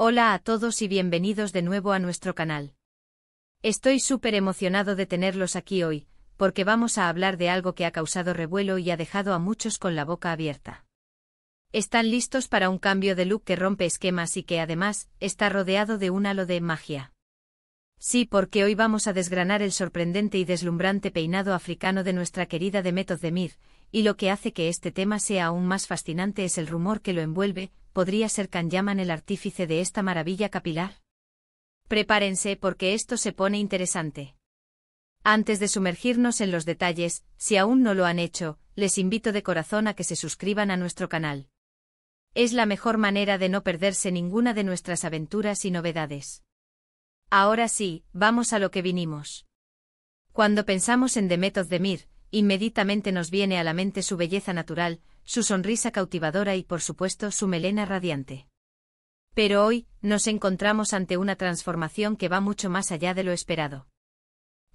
Hola a todos y bienvenidos de nuevo a nuestro canal. Estoy súper emocionado de tenerlos aquí hoy, porque vamos a hablar de algo que ha causado revuelo y ha dejado a muchos con la boca abierta. ¿Están listos para un cambio de look que rompe esquemas y que además está rodeado de un halo de magia? Sí, porque hoy vamos a desgranar el sorprendente y deslumbrante peinado africano de nuestra querida Demet Özdemir, y lo que hace que este tema sea aún más fascinante es el rumor que lo envuelve. ¿Podría ser Can Yaman el artífice de esta maravilla capilar? Prepárense porque esto se pone interesante. Antes de sumergirnos en los detalles, si aún no lo han hecho, les invito de corazón a que se suscriban a nuestro canal. Es la mejor manera de no perderse ninguna de nuestras aventuras y novedades. Ahora sí, vamos a lo que vinimos. Cuando pensamos en Demet Özdemir, inmediatamente nos viene a la mente su belleza natural, su sonrisa cautivadora y por supuesto su melena radiante. Pero hoy, nos encontramos ante una transformación que va mucho más allá de lo esperado.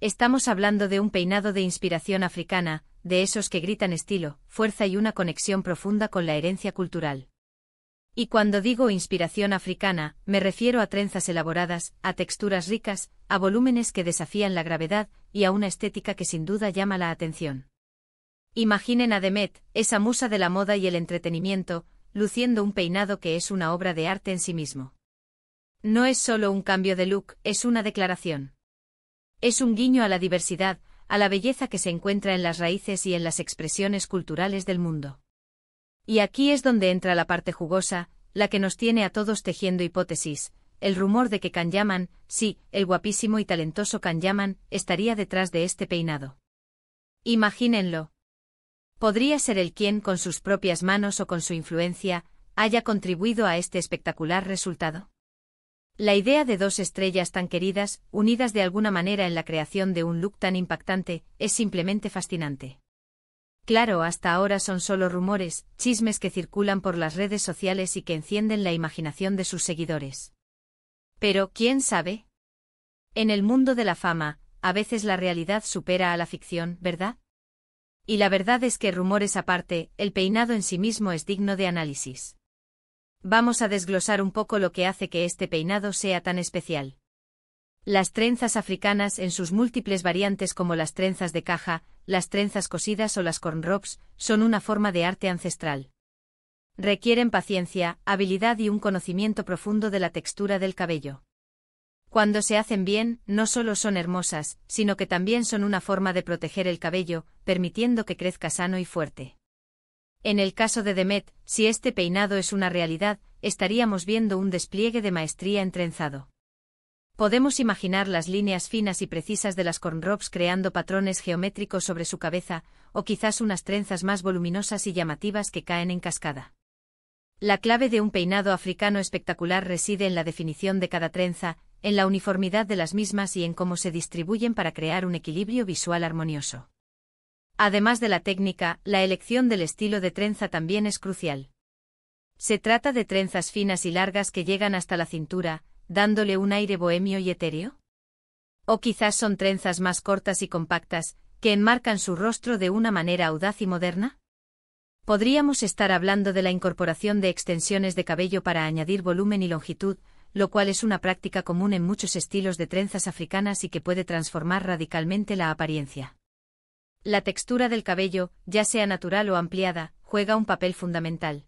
Estamos hablando de un peinado de inspiración africana, de esos que gritan estilo, fuerza y una conexión profunda con la herencia cultural. Y cuando digo inspiración africana, me refiero a trenzas elaboradas, a texturas ricas, a volúmenes que desafían la gravedad y a una estética que sin duda llama la atención. Imaginen a Demet, esa musa de la moda y el entretenimiento, luciendo un peinado que es una obra de arte en sí mismo. No es solo un cambio de look, es una declaración. Es un guiño a la diversidad, a la belleza que se encuentra en las raíces y en las expresiones culturales del mundo. Y aquí es donde entra la parte jugosa, la que nos tiene a todos tejiendo hipótesis, el rumor de que Can Yaman, sí, el guapísimo y talentoso Can Yaman, estaría detrás de este peinado. Imagínenlo. Podría ser él quien, con sus propias manos o con su influencia, haya contribuido a este espectacular resultado. La idea de dos estrellas tan queridas, unidas de alguna manera en la creación de un look tan impactante, es simplemente fascinante. Claro, hasta ahora son solo rumores, chismes que circulan por las redes sociales y que encienden la imaginación de sus seguidores. Pero, ¿quién sabe? En el mundo de la fama, a veces la realidad supera a la ficción, ¿verdad? Y la verdad es que, rumores aparte, el peinado en sí mismo es digno de análisis. Vamos a desglosar un poco lo que hace que este peinado sea tan especial. Las trenzas africanas en sus múltiples variantes como las trenzas de caja, las trenzas cosidas o las cornrows, son una forma de arte ancestral. Requieren paciencia, habilidad y un conocimiento profundo de la textura del cabello. Cuando se hacen bien, no solo son hermosas, sino que también son una forma de proteger el cabello, permitiendo que crezca sano y fuerte. En el caso de Demet, si este peinado es una realidad, estaríamos viendo un despliegue de maestría en trenzado. Podemos imaginar las líneas finas y precisas de las cornrows creando patrones geométricos sobre su cabeza, o quizás unas trenzas más voluminosas y llamativas que caen en cascada. La clave de un peinado africano espectacular reside en la definición de cada trenza, en la uniformidad de las mismas y en cómo se distribuyen para crear un equilibrio visual armonioso. Además de la técnica, la elección del estilo de trenza también es crucial. Se trata de trenzas finas y largas que llegan hasta la cintura, dándole un aire bohemio y etéreo. O quizás son trenzas más cortas y compactas, que enmarcan su rostro de una manera audaz y moderna. Podríamos estar hablando de la incorporación de extensiones de cabello para añadir volumen y longitud, lo cual es una práctica común en muchos estilos de trenzas africanas y que puede transformar radicalmente la apariencia. La textura del cabello, ya sea natural o ampliada, juega un papel fundamental.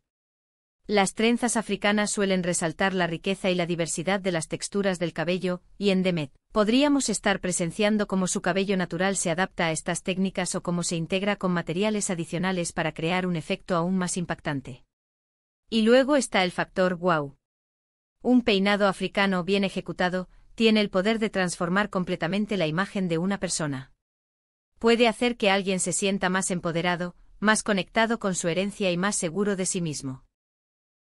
Las trenzas africanas suelen resaltar la riqueza y la diversidad de las texturas del cabello, y en Demet, podríamos estar presenciando cómo su cabello natural se adapta a estas técnicas o cómo se integra con materiales adicionales para crear un efecto aún más impactante. Y luego está el factor wow. Un peinado africano bien ejecutado tiene el poder de transformar completamente la imagen de una persona. Puede hacer que alguien se sienta más empoderado, más conectado con su herencia y más seguro de sí mismo.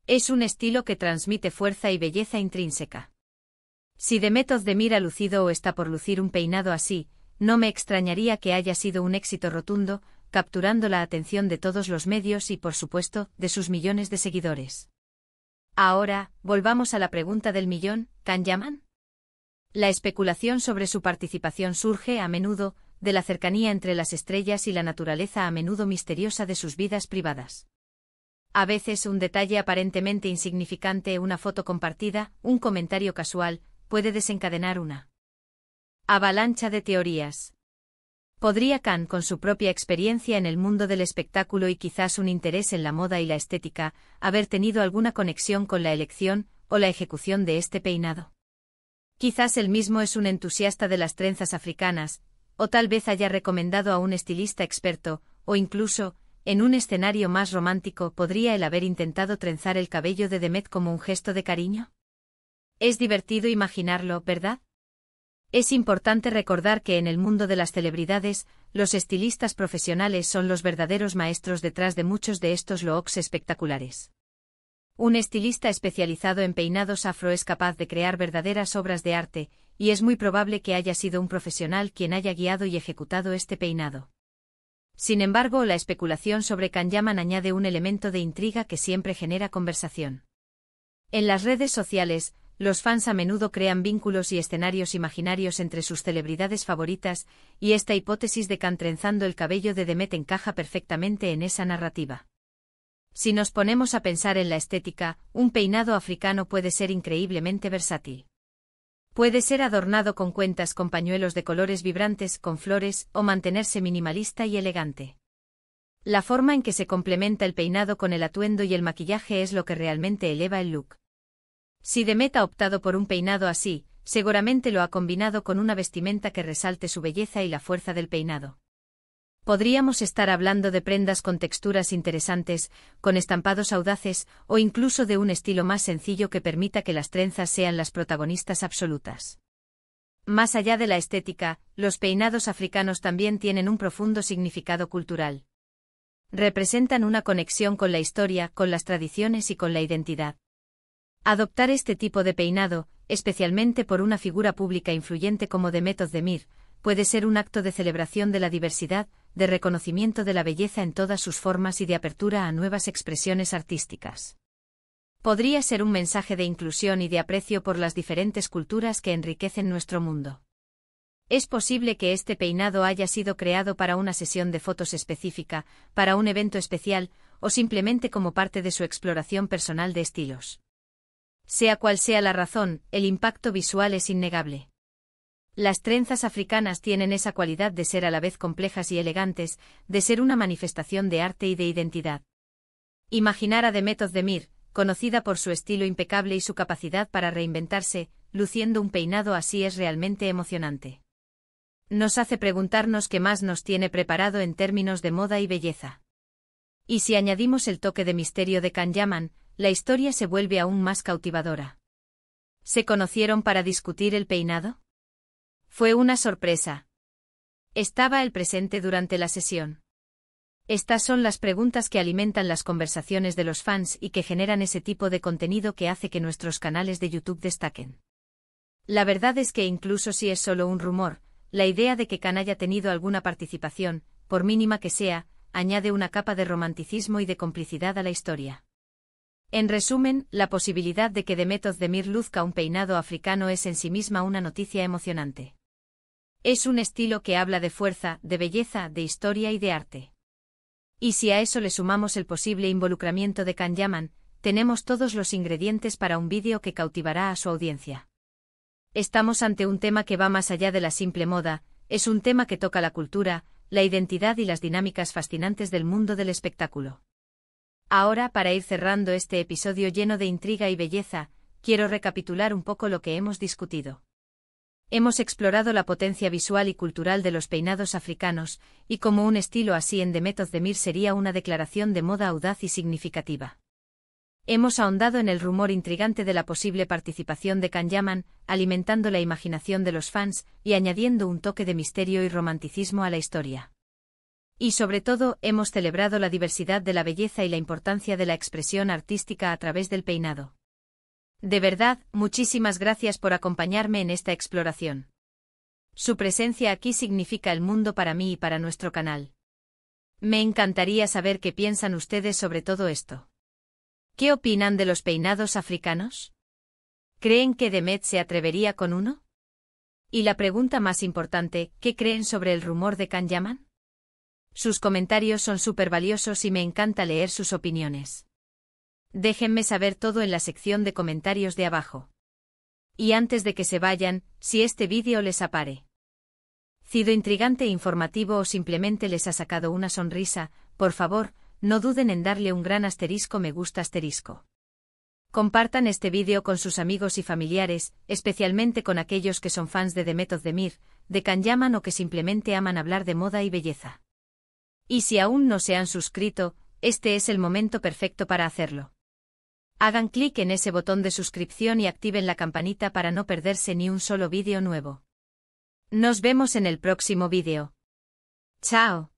Es un estilo que transmite fuerza y belleza intrínseca. Si Demet Özdemir ha lucido o está por lucir un peinado así, no me extrañaría que haya sido un éxito rotundo, capturando la atención de todos los medios y, por supuesto, de sus millones de seguidores. Ahora, volvamos a la pregunta del millón, ¿Can Yaman? La especulación sobre su participación surge, a menudo, de la cercanía entre las estrellas y la naturaleza a menudo misteriosa de sus vidas privadas. A veces un detalle aparentemente insignificante, una foto compartida, un comentario casual, puede desencadenar una avalancha de teorías. ¿Podría Khan, con su propia experiencia en el mundo del espectáculo y quizás un interés en la moda y la estética, haber tenido alguna conexión con la elección o la ejecución de este peinado? Quizás él mismo es un entusiasta de las trenzas africanas, o tal vez haya recomendado a un estilista experto, o incluso, en un escenario más romántico, ¿podría él haber intentado trenzar el cabello de Demet como un gesto de cariño? Es divertido imaginarlo, ¿verdad? Es importante recordar que en el mundo de las celebridades, los estilistas profesionales son los verdaderos maestros detrás de muchos de estos looks espectaculares. Un estilista especializado en peinados afro es capaz de crear verdaderas obras de arte, y es muy probable que haya sido un profesional quien haya guiado y ejecutado este peinado. Sin embargo, la especulación sobre Can Yaman añade un elemento de intriga que siempre genera conversación. En las redes sociales, los fans a menudo crean vínculos y escenarios imaginarios entre sus celebridades favoritas, y esta hipótesis de Khan trenzando el cabello de Demet encaja perfectamente en esa narrativa. Si nos ponemos a pensar en la estética, un peinado africano puede ser increíblemente versátil. Puede ser adornado con cuentas con pañuelos de colores vibrantes, con flores, o mantenerse minimalista y elegante. La forma en que se complementa el peinado con el atuendo y el maquillaje es lo que realmente eleva el look. Si Demet ha optado por un peinado así, seguramente lo ha combinado con una vestimenta que resalte su belleza y la fuerza del peinado. Podríamos estar hablando de prendas con texturas interesantes, con estampados audaces, o incluso de un estilo más sencillo que permita que las trenzas sean las protagonistas absolutas. Más allá de la estética, los peinados africanos también tienen un profundo significado cultural. Representan una conexión con la historia, con las tradiciones y con la identidad. Adoptar este tipo de peinado, especialmente por una figura pública influyente como Demet Özdemir, puede ser un acto de celebración de la diversidad, de reconocimiento de la belleza en todas sus formas y de apertura a nuevas expresiones artísticas. Podría ser un mensaje de inclusión y de aprecio por las diferentes culturas que enriquecen nuestro mundo. Es posible que este peinado haya sido creado para una sesión de fotos específica, para un evento especial, o simplemente como parte de su exploración personal de estilos. Sea cual sea la razón, el impacto visual es innegable. Las trenzas africanas tienen esa cualidad de ser a la vez complejas y elegantes, de ser una manifestación de arte y de identidad. Imaginar a Demet Özdemir, conocida por su estilo impecable y su capacidad para reinventarse, luciendo un peinado así es realmente emocionante. Nos hace preguntarnos qué más nos tiene preparado en términos de moda y belleza. Y si añadimos el toque de misterio de Can Yaman, la historia se vuelve aún más cautivadora. ¿Se conocieron para discutir el peinado? Fue una sorpresa. ¿Estaba él presente durante la sesión? Estas son las preguntas que alimentan las conversaciones de los fans y que generan ese tipo de contenido que hace que nuestros canales de YouTube destaquen. La verdad es que incluso si es solo un rumor, la idea de que Khan haya tenido alguna participación, por mínima que sea, añade una capa de romanticismo y de complicidad a la historia. En resumen, la posibilidad de que Demet Özdemir luzca un peinado africano es en sí misma una noticia emocionante. Es un estilo que habla de fuerza, de belleza, de historia y de arte. Y si a eso le sumamos el posible involucramiento de Can Yaman, tenemos todos los ingredientes para un vídeo que cautivará a su audiencia. Estamos ante un tema que va más allá de la simple moda, es un tema que toca la cultura, la identidad y las dinámicas fascinantes del mundo del espectáculo. Ahora, para ir cerrando este episodio lleno de intriga y belleza, quiero recapitular un poco lo que hemos discutido. Hemos explorado la potencia visual y cultural de los peinados africanos, y cómo un estilo así en Demet Özdemir sería una declaración de moda audaz y significativa. Hemos ahondado en el rumor intrigante de la posible participación de Can Yaman, alimentando la imaginación de los fans y añadiendo un toque de misterio y romanticismo a la historia. Y sobre todo, hemos celebrado la diversidad de la belleza y la importancia de la expresión artística a través del peinado. De verdad, muchísimas gracias por acompañarme en esta exploración. Su presencia aquí significa el mundo para mí y para nuestro canal. Me encantaría saber qué piensan ustedes sobre todo esto. ¿Qué opinan de los peinados africanos? ¿Creen que Demet se atrevería con uno? Y la pregunta más importante, ¿qué creen sobre el rumor de Can Yaman? Sus comentarios son súper valiosos y me encanta leer sus opiniones. Déjenme saber todo en la sección de comentarios de abajo. Y antes de que se vayan, si este vídeo les ha parecido intrigante e informativo o simplemente les ha sacado una sonrisa, por favor, no duden en darle un gran asterisco me gusta asterisco. Compartan este vídeo con sus amigos y familiares, especialmente con aquellos que son fans de The Method de Mir, de Kanyaman o que simplemente aman hablar de moda y belleza. Y si aún no se han suscrito, este es el momento perfecto para hacerlo. Hagan clic en ese botón de suscripción y activen la campanita para no perderse ni un solo vídeo nuevo. Nos vemos en el próximo vídeo. ¡Chao!